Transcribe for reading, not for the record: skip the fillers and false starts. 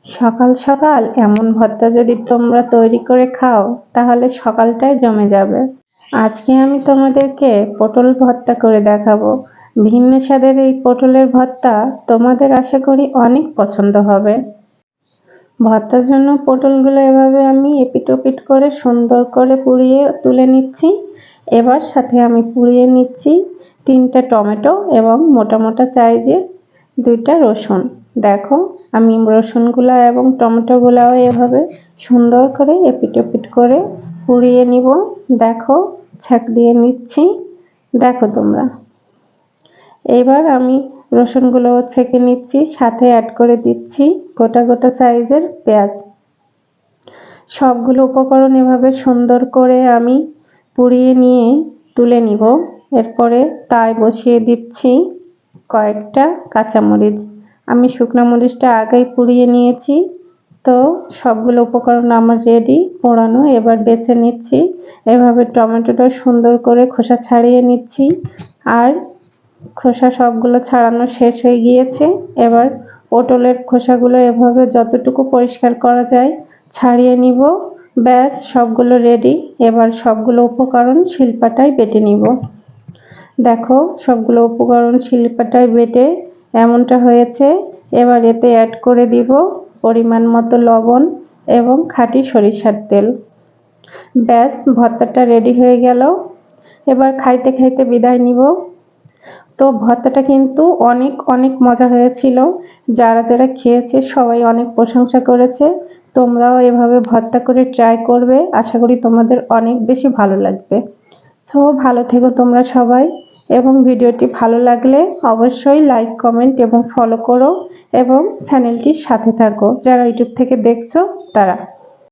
সকাল সকাল এমন ভর্তা যদি তোমরা তৈরি করে খাও তাহলে সকালটাই জমে যাবে। আজকে আমি তোমাদেরকে পটল ভর্তা করে দেখাবো। ভিন্ন স্বাদের এই পটলের ভর্তা তোমাদের আশা করি অনেক পছন্দ হবে। ভর্তার জন্য পটলগুলো এভাবে আমি এপিট ওপিট করে সুন্দর করে পুড়িয়ে তুলে নিচ্ছি। এবার সাথে আমি পুড়িয়ে নিচ্ছি 3টা টমেটো এবং মোটা মোটা সাইজের 2টা রসুন। দেখো আমি রসুনগুলো এবং টমেটোগুলাও এভাবে সুন্দর করে এপিট ওপিট করে পুড়িয়ে নিব। দেখো ছাঁক দিয়ে নিচ্ছি। দেখো তোমরা, এবার আমি রসুনগুলো ছেঁকে নিচ্ছি, সাথে অ্যাড করে দিচ্ছি গোটা গোটা সাইজের পেঁয়াজ। সবগুলো উপকরণ এভাবে সুন্দর করে আমি পুড়িয়ে নিয়ে তুলে নিব। এরপরে তায় বসিয়ে দিচ্ছি কয়েকটা কাঁচামরিচ। আমি শুকনো মরিচটা আগেই পুড়িয়ে নিয়েছি। তো সবগুলো উপকরণ আমার রেডি পোড়ানো। এবার বেছে নিচ্ছি। এভাবে টমেটোটা সুন্দর করে খোসা ছাড়িয়ে নিচ্ছি। আর খোসা সবগুলো ছাড়ানো শেষ হয়ে গিয়েছে। এবার পটলের খোসাগুলো এভাবে যতটুকু পরিষ্কার করা যায় ছাড়িয়ে নিব। ব্যাস, সবগুলো রেডি। এবার সবগুলো উপকরণ শিলপাটায় বেটে নিব। দেখো সবগুলো উপকরণ শিলপাটায় বেটে এমনটা হয়েছে। এবার এতে অ্যাড করে দিব পরিমাণ মতো লবণ এবং খাঁটি সরিষার তেল। ব্যাস, ভর্তাটা রেডি হয়ে গেল। এবার খাইতে খাইতে বিদায় নিব। তো ভর্তাটা কিন্তু অনেক অনেক মজা হয়েছিল। যারা যারা খেয়েছে সবাই অনেক প্রশংসা করেছে। তোমরাও এভাবে ভর্তা করে ট্রাই করবে, আশা করি তোমাদের অনেক বেশি ভালো লাগবে। সো ভালো থেকো তোমরা সবাই, এবং ভিডিওটি ভালো লাগলে অবশ্যই লাইক কমেন্ট এবং ফলো করো এবং চ্যানেলটির সাথে থাকো যারা ইউটিউব থেকে দেখছো তারা।